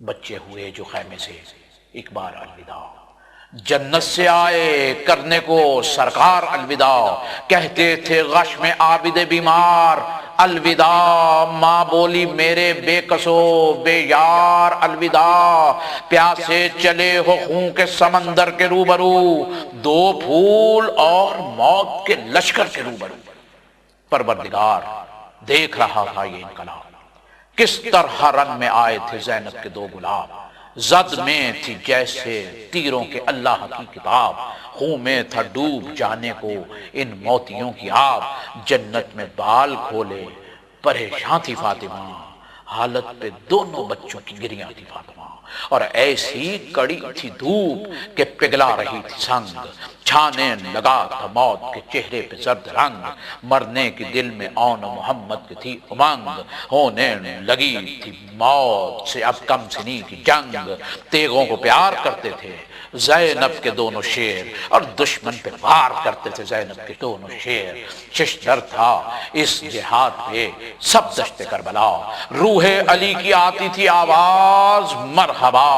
بچے ہوئے جو خیمے سے، ایک بار الوداع، جنت سے آئے کرنے کو سرکار الوداع، کہتے تھے غش میں عابد بیمار الوداع، ماں بولی میرے بے کسو بے یار الوداع، پیاسے چلے ہو خون کے سمندر کے روبرو، دو پھول اور موت کے لشکر کے روبرو، پروردگار دیکھ رہا تھا یہ انقلاب، کس طرح رنگ میں آئے تھے زینب کے دو گلاب، زد میں تھی جیسے تیروں کے اللہ کی کتاب، خون میں تھا ڈوب جانے کو ان موتیوں کی آب، جنت میں بال کھولے پریشان تھی فاطمہ، حالت پہ دونوں بچوں کی گریاں تھی فاطمہ، اور ایسی کڑی تھی دھوپ کہ پگھلا رہی تھی سنگ، چھانے لگا تھا موت کے چہرے پہ زرد رنگ، مرنے کی دل میں اون محمد کی تھی امنگ، ہونے لگی تھی موت سے اب کم سنی کی جنگ، تیغوں کو پیار کرتے تھے زینب کے دونوں شیر، اور دشمن پہ وار کرتے تھے زینب کے دونوں شیر، ششدر تھا اس جہاد پہ سب دشت کربلا، روح علی کی آتی تھی آواز مرحبا،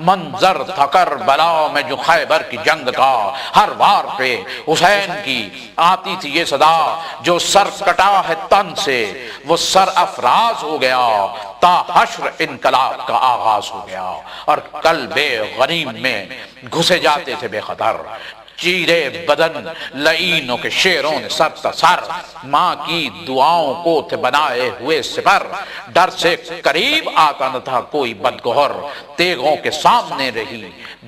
منظر تھا کربلا میں جو خیبر کی جنگ کا، ہر وار پہ حسین کی آتی تھی یہ صدا، جو سر کٹا ہے تن سے وہ سر افراز ہو گیا، تا حشر انقلاب کا آغاز ہو گیا، اور قلب غنیم میں گھسے جاتے تھے بے خطر، چیرے بدن لعینوں کے شیروں نے سر تا سر، ماں کی دعاؤں کو تھے بنائے ہوئے سپر، ڈر سے قریب آتا نہ تھا کوئی بدگہر، تیغوں کے سامنے رہی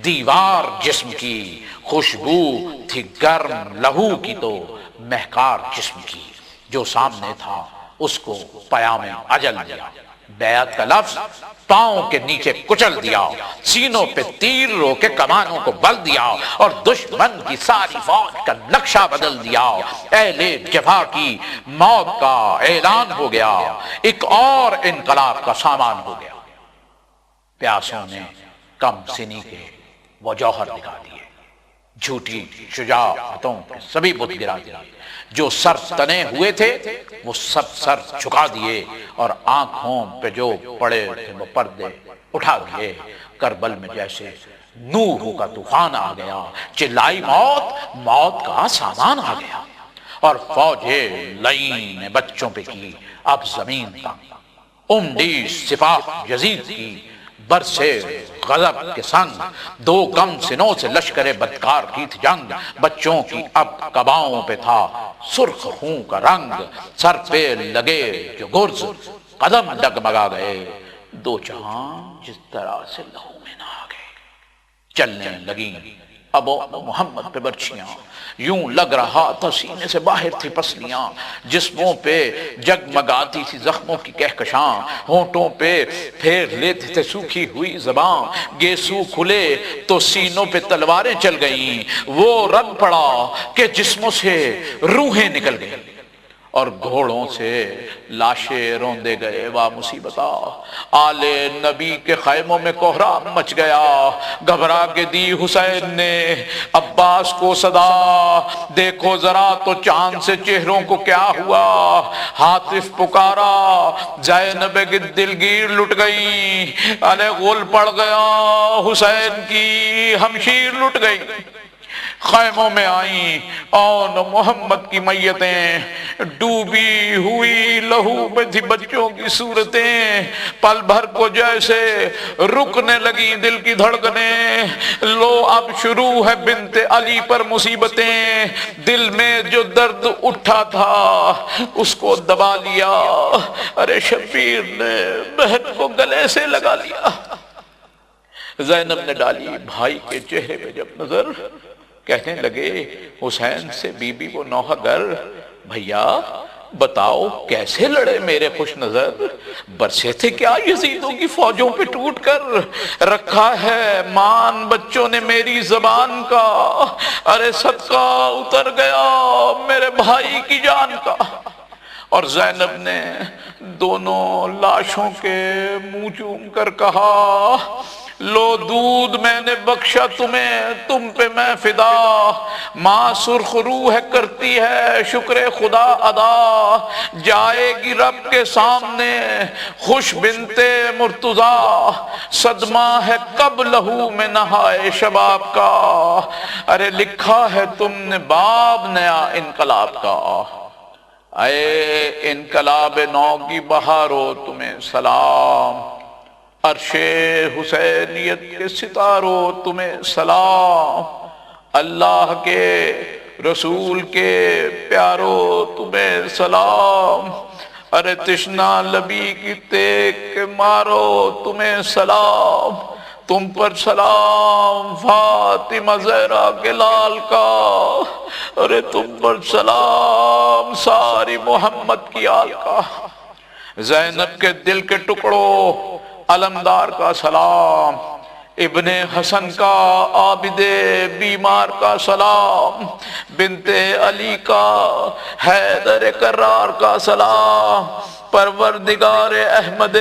دیوار جسم کی، خوشبو تھی گرم لہو کی تو مہکار جسم کی، جو سامنے تھا اس کو پیام اجل دیا، بیعت کا لفظ پاؤں کے نیچے کچل دیا، سینوں پہ تیر رو کے کمانوں کو بل دیا، اور دشمن کی ساری فوج کا نقشہ بدل دیا، اہل جفا کی موت کا اعلان ہو گیا، ایک اور انقلاب کا سامان ہو گیا، پیاسوں نے کم سنی کے وہ جوہر دکھا دیے، جھوٹی شجاعتوں کے سبھی بت گرا دیے، جو سر تنے ہوئے تھے وہ سب سر جھکا دیے، اور آنکھوں پہ جو پڑے تھے وہ پردے اٹھا دیے، کربل میں جیسے نوح کا طوفان آ گیا، چلائی موت، موت کا سامان آ گیا، اور فوج لعین نے بچوں پہ کی اب زمین تنگ، عمدی سپاہ یزید کی برسے غضب کے سنگ، دو کم سنوں سے لشکر بدکار کی تھی جنگ، بچوں کی اب قباؤں پہ تھا سرخ خون کا رنگ، سر پہ لگے جو گرز قدم ڈگمگا گئے، دو جہاں جس طرح سے لہو میں نہا گئے، چلنے لگیں اب محمد پہ برچیاں، یوں لگ رہا تھا سینے سے باہر تھی پسلیاں، جسموں پہ جگمگاتی تھی زخموں کی کہکشاں، ہونٹوں پہ پھیر لیتے تھے سوکھی ہوئی زبان، گیسو کھلے تو سینوں پہ تلواریں چل گئیں، وہ رنگ پڑا کہ جسموں سے روحیں نکل گئیں، اور گھوڑوں سے لاشیں روندے گئے، واہ مصیبتہ آل نبی کے خیموں میں کوہرام مچ گیا، گھبرا کے دی حسین نے عباس کو صدا، دیکھو ذرا تو چاند سے چہروں کو کیا ہوا، ہاتف پکارا زینب کی دلگیر لٹ گئی، ارے غل پڑ گیا حسین کی ہمشیر لٹ گئی، خیموں میں آئیں اون محمد کی میتیں، ڈوبی ہوئی لہو میں تھی بچوں کی صورتیں، پل بھر کو جیسے رکنے لگی دل کی دھڑکنیں، لو اب شروع ہے بنت علی پر مصیبتیں، دل میں جو درد اٹھا تھا اس کو دبا لیا، ارے شبیر نے بہن کو گلے سے لگا لیا، زینب نے ڈالی بھائی کے چہرے پہ جب نظر، کہنے لگے حسین سے بی بی وہ نوحہ گر، بھیا بتاؤ کیسے لڑے میرے خوش نظر، برسے تھے کیا یزیدوں کی فوجوں پہ ٹوٹ کر، رکھا ہے مان بچوں نے میری زبان کا، ارے صدقہ اتر گیا میرے بھائی کی جان کا، اور زینب نے دونوں لاشوں کے منہ چوم کر کہا لو دودھ میں نے بخشا تمہیں، تم پہ میں فدا، ماں سرخ روح کرتی ہے شکر خدا ادا، جائے گی رب کے سامنے خوش بنتے مرتضیٰ، صدمہ ہے کب لہو میں نہائے شباب کا، ارے لکھا ہے تم نے باب نیا انقلاب کا، اے انقلاب نو کی بہارو تمہیں سلام، عرش حسینیت کے ستاروں تمہیں سلام، اللہ کے رسول کے پیاروں تمہیں سلام، ارے تشنا لبی کی تیگ کے مارو تمہیں سلام، تم پر سلام فاطمہ زہرا کے لال کا، ارے تم پر سلام ساری محمد کی آل کا، زینب کے دل کے ٹکڑوں علمدار کا سلام، ابن حسن کا عابد بیمار کا سلام، بنت علی کا حیدر کرار کا سلام، پروردگار احمد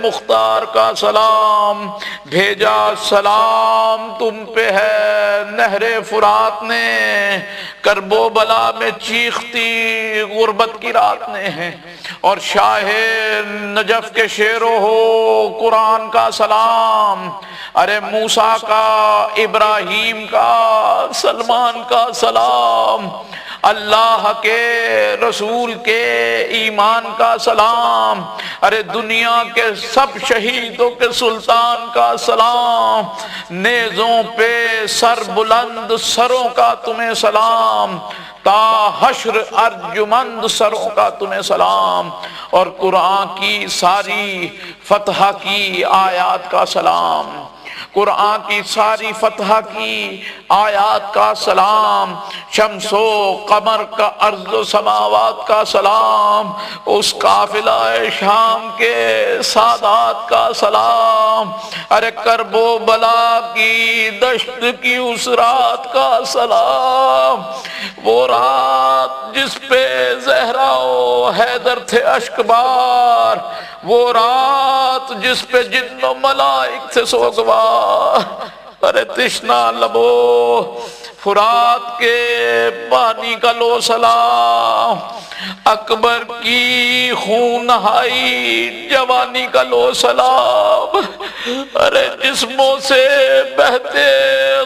مختار کا سلام، بھیجا سلام تم پہ ہے نہر فرات نے، کرب و بلا میں چیختی غربت کی رات نے، اور شاہ نجف کے شیرو ہو قرآن کا سلام، ارے موسیٰ کا ابراہیم کا سلمان کا سلام، اللہ کے رسول کے ایمان کا سلام، ارے دنیا کے سب شہیدوں کے سلطان کا سلام، نیزوں پہ سر بلند سروں کا تمہیں سلام، تا حشر ارجمند سروں کا تمہیں سلام، اور قرآن کی ساری فتح کی آیات کا سلام، قرآن کی ساری فتح کی آیات کا سلام، شمس و قمر کا ارض و سماوات کا سلام، اس قافلہ شام کے سادات کا سلام، ارے کرب و بلا کی دشت کی اس رات کا سلام، وہ رات جس پہ زہرا و حیدر تھے اشکبار، وہ رات جس پہ جن و ملائک تھے سوگوار، ارے تشنا لبو فرات کے پانی کا لو سلام، اکبر کی خون نہائی جوانی کا لو سلام، ارے جسموں سے بہتے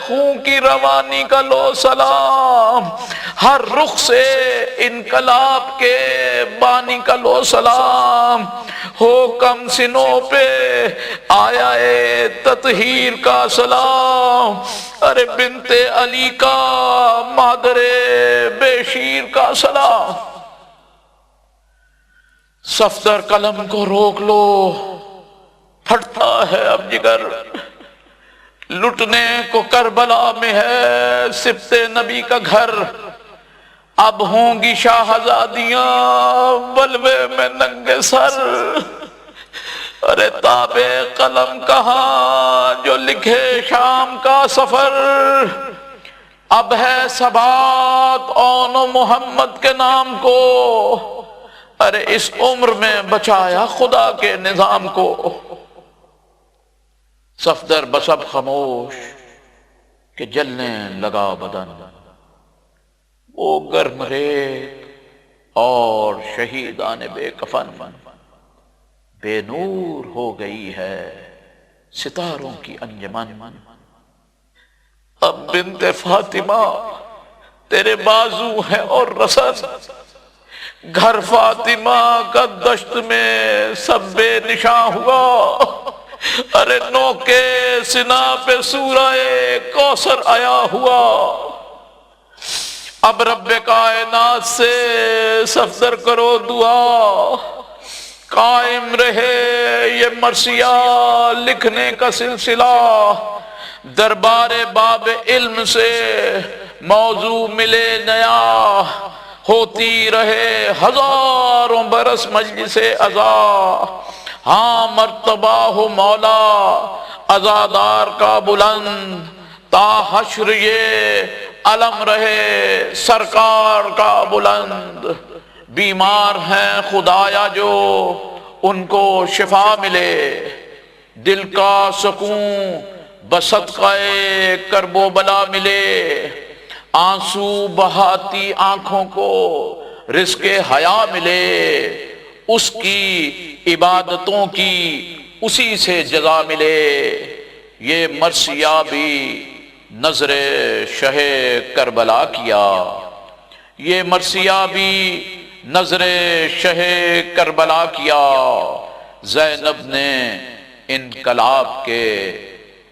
خون کی روانی کا لو سلام، ہر رخ سے انقلاب کے بانی کا لو سلام، ہو کم سنوں پہ آیا اے تطہیر کا سلام، ارے بنت علی کا مادر بے شیر کا سلام، صفدر قلم کو روک لو پھٹتا ہے اب جگر، لٹنے کو کربلا میں ہے سبط نبی کا گھر، اب ہوں گی شاہزادیاں بلوے میں ننگے سر، ارے تابع قلم کہاں جو لکھے شام کا سفر، اب ہے ثبات اون و محمد کے نام کو، ارے اس عمر میں بچایا خدا کے نظام کو، صفدر بسب خاموش کہ جلنے لگا بدن، وہ گرم ریت اور شہیدان بے کفن، بے نور ہو گئی ہے ستاروں کی انجمن، اب بنت فاطمہ تیرے بازو ہیں اور رسن، گھر فاطمہ کا دشت میں سب بے نشاں ہوا، ارے نو کے سنا پہ سورہ کوثر آیا ہوا، اب رب کائنات سے صفدر کرو دعا، قائم رہے یہ مرثیہ لکھنے کا سلسلہ، دربار باب علم سے موضوع ملے نیا، ہوتی رہے ہزاروں برس مجلس عزا، ہاں مرتبہ ہو مولا عزادار کا بلند، تا حشر یہ علم رہے سرکار کا بلند، بیمار ہیں خدایا جو ان کو شفا ملے، دل کا سکون بصدقہ کرب و بلا ملے، آنسو بہاتی آنکھوں کو رزق حیا ملے، اس کی عبادتوں کی اسی سے جزا ملے، یہ مرثیہ بھی نظر شہ کربلا کیا، یہ مرثیہ بھی نظر شہ کربلا کیا، زینب نے انقلاب کے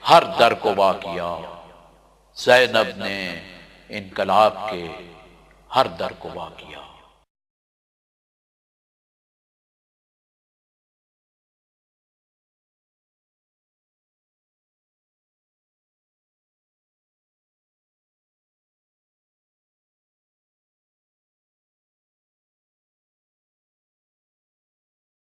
ہر در کو وا کیا، زینب نے انقلاب کے ہر در کو وا کیا۔